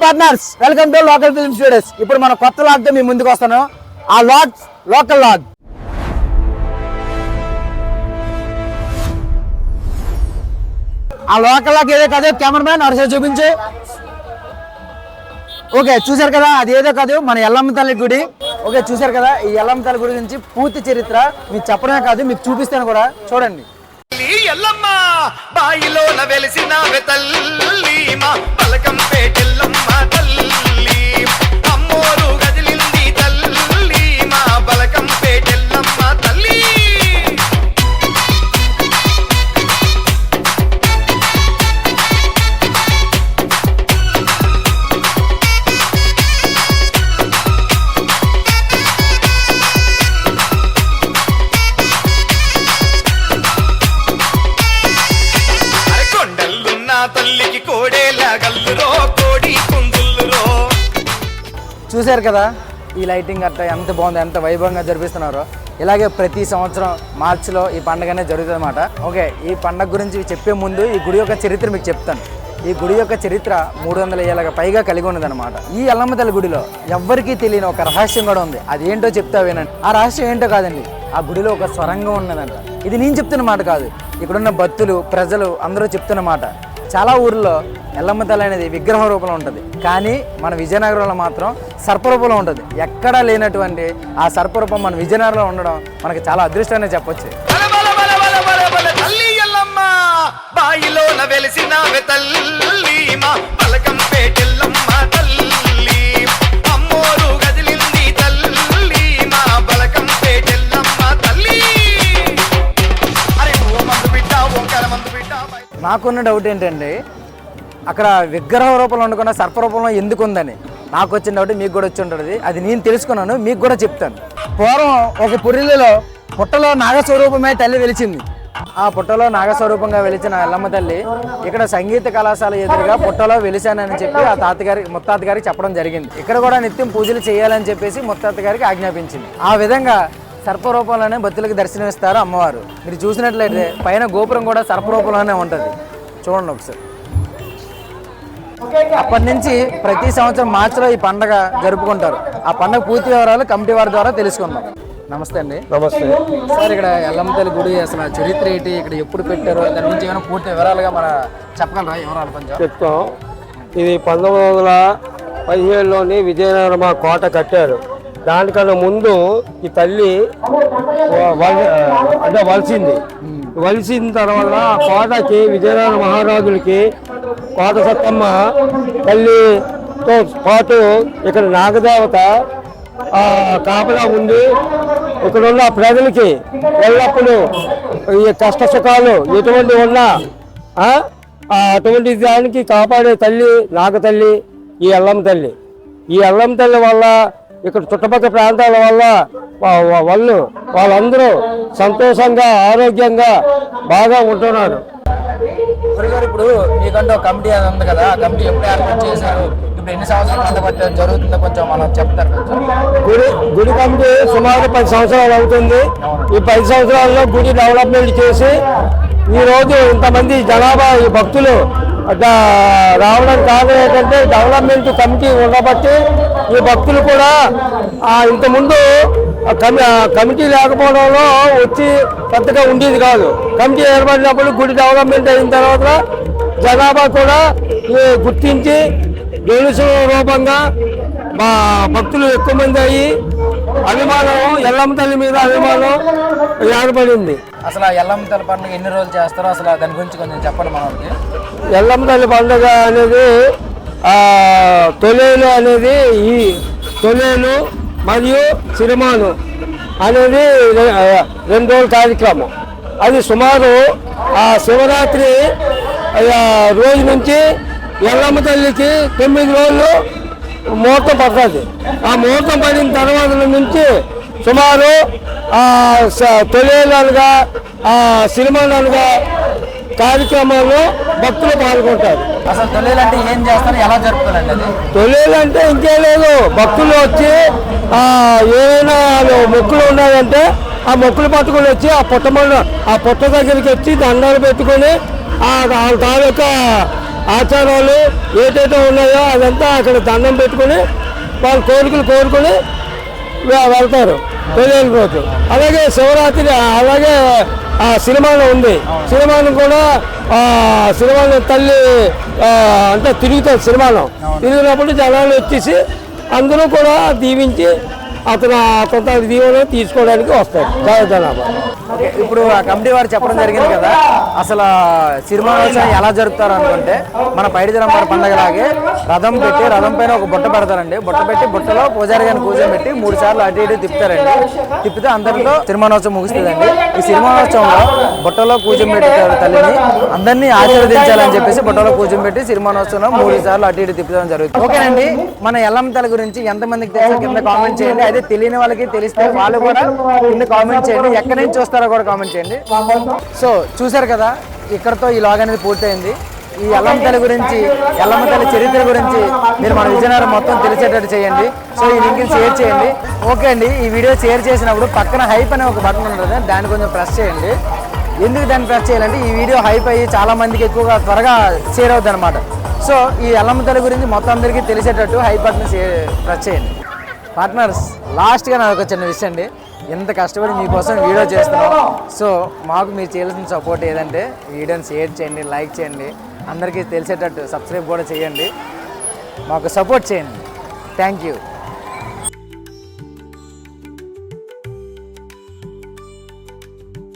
Partners, welcome to local film studios. ఇప్పుడు మన కొత్త లాగ్ తో మీ ముందుకు వస్తాను. ఆ లాగ్ లోకల్ లాగ్. ఆ లోకల్ లాగ్ ఏదో కాదు, కెమెరామ్యాన్ అరసే చూపించు. ఓకే, చూసారు కదా, అది ఏదో కాదు మన ఎల్లమ్మ తల్లి గుడి. ఓకే, చూసారు కదా, ఈ ఎల్లమ్మ తల్లి గుడి గురించి పూర్తి చరిత్ర మీకు చెప్పడమే కాదు, మీకు చూపిస్తాను కూడా. చూడండి. ఎల్లమ్మ బాయిలోన వెలిసిన తల్లి మా బలకంపేటెల్లమ్మ తల్లి, అమ్మోరు గదిలింది తల్లి మా బలకంపేటెల్లమ్మ తల్లి. తల్లికి కోడేలా గల్లురో కోడి కుందుల్లురో. చూశారు కదా ఈ లైటింగ్ అట్ట ఎంత బాగుంది, ఎంత వైభవంగా జరిపిస్తున్నారో. ఇలాగే ప్రతి సంవత్సరం మార్చిలో ఈ పండుగనే జరుగుతుంది అన్నమాట. ఓకే, ఈ పండుగ గురించి చెప్పే ముందు ఈ గుడి యొక్క చరిత్ర మీకు చెప్తాను. ఈ గుడి యొక్క చరిత్ర 300 ఏళ్ళకి పైగా కలిగి ఉన్నదన్నమాట. ఈ ఎల్లమ్మ తల్లి గుడిలో ఎవ్వరికీ తెలియని ఒక రహస్యం కూడా ఉంది. అది ఏంటో చెప్తా వినండి. ఆ రహస్యం ఏంటో కాదండి, ఆ గుడిలో ఒక స్వరంగం ఉన్నదంట. ఇది నేను చెప్తున్న మాట కాదు, ఇక్కడున్న భక్తులు ప్రజలు అందరూ చెప్తున్న మాట. చాలా ఊర్లో ఎల్లమ్మ తల్లి అనేది విగ్రహ రూపంలో ఉంటుంది, కానీ మన విజయనగరంలో మాత్రం సర్పరూపంలో ఉంటుంది. ఎక్కడా లేనటువంటి ఆ సర్పరూపం మన విజయనగరంలో ఉండడం మనకి చాలా అదృష్టాన్ని చెప్పొచ్చు. తల్లి ఎల్లమ్మ బాయిలోన వెలిసిన తల్లి మా బలకంపేటెల్లమ్మ తల్లి, అమ్మోరు గదిలింది తల్లి మా బలకంపేటెల్లమ్మ తల్లి. అరే ఓ మందు బిడ్డ, ఓంకార మందు బిడ్డ. నాకున్న డౌట్ ఏంటంటే, అక్కడ విగ్రహ రూపంలో వండుకున్న సర్పరూపంలో ఎందుకు ఉందని నాకు వచ్చిన డౌట్ మీకు కూడా వచ్చి ఉంటుంది. అది నేను తెలుసుకున్నాను, మీకు కూడా చెప్తాను. పూర్వం ఒక పురిలో పుట్టలో నాగస్వరూపమే తల్లి వెలిచింది. ఆ పుట్టలో నాగస్వరూపంగా వెలిచిన ఎల్లమ్మ తల్లి ఇక్కడ సంగీత కళాశాల ఎదురుగా పుట్టలో వెలిశానని చెప్పి ఆ ముత్తాత గారికి చెప్పడం జరిగింది. ఇక్కడ కూడా నిత్యం పూజలు చేయాలని చెప్పేసి ముత్తాత గారికి ఆజ్ఞాపించింది. ఆ విధంగా సర్పరూపంలోనే భక్తులకు దర్శనమిస్తారు అమ్మవారు. మీరు చూసినట్లయితే పైన గోపురం కూడా సర్పరూపంలోనే ఉంటుంది. చూడండి ఒకసారి. అప్పటి నుంచి ప్రతి సంవత్సరం మార్చిలో ఈ పండుగ జరుపుకుంటారు. ఆ పండుగ పూర్తి వివరాలు కమిటీ వారి ద్వారా తెలుసుకుందాం. నమస్తే అండి. నమస్తే సార్, ఇక్కడ ఎల్లమ్మ తల్లి గుడి అసలు చరిత్ర ఏంటి, ఇక్కడ ఎప్పుడు పెట్టారు, దాని గురించి ఏమైనా పూర్తి వివరాలుగా మన చెప్పగలరా? వివరాలు కొంచెం చెప్తాం. ఇది 1917లోని విజయనగరం కోట కట్టారు. దానికన్నా ముందు ఈ తల్లి అంటే వలిసిన తర్వాత ఆ కోటకి విజయనగర మహారాజులకి కోట సత్తమ్మ తల్లితో పాటు ఇక్కడ నాగదేవత కాపలా ఉంది. ఇక్కడ ఉన్న ప్రజలకి ఎల్లప్పుడూ ఈ కష్ట సుఖాలు ఎటువంటి ఉన్నా అటువంటి దానికి కాపాడే తల్లి నాగతల్లి ఈ ఎల్లమ్మ తల్లి. ఈ ఎల్లమ్మ తల్లి వల్ల ఇక్కడ చుట్టుపక్కల ప్రాంతాల వల్ల వాళ్ళందరూ సంతోషంగా ఆరోగ్యంగా బాగా ఉంటున్నారు. ఇప్పుడు మీకంటే ఒక కమిటీ అది ఉంది కదా, ఆ కమిటీ ఎప్పుడు ఏర్పాటు చేశారు, ఇప్పుడు ఎన్ని సంవత్సరాలు జరుగుతుందో కొంచెం మనం చెప్తారు. గుడి కమిటీ సుమారు 10 సంవత్సరాలు అవుతుంది. ఈ 10 సంవత్సరాల్లో గుడి డెవలప్మెంట్ చేసి ఈరోజు ఇంతమంది జనాభా ఈ భక్తులు రావడం కారణం ఏంటంటే డెవలప్మెంట్ కమిటీ ఉండబట్టి ఈ భక్తులు కూడా ఇంతకుముందు కమిటీ లేకపోవడంలో వచ్చి పెద్దగా ఉండేది కాదు. కమిటీ ఏర్పడినప్పుడు గుడి డెవలప్మెంట్ అయిన తర్వాత జనాభా కూడా గుర్తించి డొనేషన్ రూపంగా మా భక్తులు ఎక్కువ మంది అయ్యి అభిమానం ఎల్లమ్మ తల్లి మీద అభిమానం ఏర్పడింది. అసలు ఎల్లమ్మ తల్లి పండుగ ఎన్ని రోజులు చేస్తారో అసలు దాని గురించి కొంచెం చెప్పండి మనకి. ఎల్లమ్మ తల్లి పండుగ అనేది తొలేలు అనేది ఈ తొలేలు మరియు సిరిమాను అనేది 2 రోజుల కార్యక్రమం. అది సుమారు శివరాత్రి రోజు నుంచి ఎల్లమ్మ తల్లికి 9 రోజులు ముహూర్తం పడుతుంది. ఆ ముహూర్తం పడిన తర్వాత నుంచి సుమారు తొలేలుగా సిరిమానుగా కార్యక్రమాల్లో భక్తులు పాల్గొంటారు. అసలు తొలేలు అంటే ఏం చేస్తారు, ఎలా జరుపుతారండి? అది తొలేలు అంటే ఇంకేం లేదు, భక్తులు వచ్చి ఏమైనా మొక్కులు ఉన్నాయంటే ఆ మొక్కులు పట్టుకొని వచ్చి ఆ పుట్ట దగ్గరికి వచ్చి దండాలు పెట్టుకొని ఆ తాలూకా ఆచారాలు ఏదైతే ఉన్నాయో అదంతా అక్కడ దండం పెట్టుకుని వాళ్ళ కోరికలు కోరుకుని వెళ్తారు పెళ్ళైన రోజు. అలాగే శివరాత్రి, అలాగే సినిమాలో ఉంది. సినిమాను కూడా సినిమాలో తల్లి అంటే తిరుగుతుంది. సినిమాలో తిరిగినప్పుడు జనాలు వచ్చేసి అందరూ కూడా దీవించి అతను దీవెన తీసుకోవడానికి వస్తారు జనాభా. ఇప్పుడు ఆ కమిటీ వారు చెప్పడం జరిగింది కదా, అసలు సిరిమానోత్సవం ఎలా జరుపుతారు అనుకుంటే మన పైడిజలంబారు పండగలాగే రథం పెట్టి రథం పైన ఒక బుట్ట పెడతారండి. బుట్ట పెట్టి బుట్టలో పూజారి గారిని కూర్చొని పెట్టి 3 సార్లు అటు ఇటు తిప్పుతారండి. తిప్పితే అందరితో సిరిమానోత్సవం ముగుస్తుందండి. ఈ సిరిమానోత్సవంలో బుట్టలో కూర్చొని పెట్టారు తల్లిని, అందరినీ ఆశీర్వదించాలని చెప్పేసి బుట్టలో కూర్చొని పెట్టి సిరిమానోత్సవంలో 3 సార్లు అటు ఇటు తిప్పడం జరుగుతుంది. ఓకేనండి, మన ఎల్లమ్మ తల్లి గురించి ఎంతమందికి తెలుసో కింద కామెంట్ చేయండి. అదే తెలియని వాళ్ళకి తెలిస్తే వాళ్ళు కూడా కింద కామెంట్ చేయండి. ఎక్కడి నుంచి చూస్తారో కూడా కామెంట్ చేయండి. సో చూసారు కదా, ఇక్కడతో ఈ లాగ్ అనేది పూర్తయింది. ఈ ఎల్లమ్మ తల్లి గురించి, ఎల్లమ్మ తల్లి చరిత్ర గురించి మీరు మన విజయనగరం మొత్తం తెలిసేటట్టు చేయండి. సో ఈ లింక్ని షేర్ చేయండి. ఓకే అండి, ఈ వీడియో షేర్ చేసినప్పుడు పక్కన హైప్ అనే ఒక బటన్ ఉంటుంది, దాన్ని కొంచెం ప్రెస్ చేయండి. ఎందుకు దాన్ని ప్రెస్ చేయాలంటే ఈ వీడియో హైప్ అయ్యి చాలా మందికి ఎక్కువగా త్వరగా షేర్ అవుతుంది అనమాట. సో ఈ ఎల్లమ్మ తల్లి గురించి మొత్తం అందరికీ తెలిసేటట్టు హైప్ బటన్ ప్రెస్ చేయండి. పార్ట్నర్స్, లాస్ట్గా నాకు ఒక చిన్న విషయం అండి, ఎంత కష్టపడి మీకోసం వీడియో చేస్తున్నాం. సో మాకు మీరు చేయాల్సిన సపోర్ట్ ఏదంటే వీడియోని షేర్ చేయండి, లైక్ చేయండి, అందరికీ తెలిసేటట్టు సబ్స్క్రైబ్ కూడా చేయండి, మాకు సపోర్ట్ చేయండి. Thank you.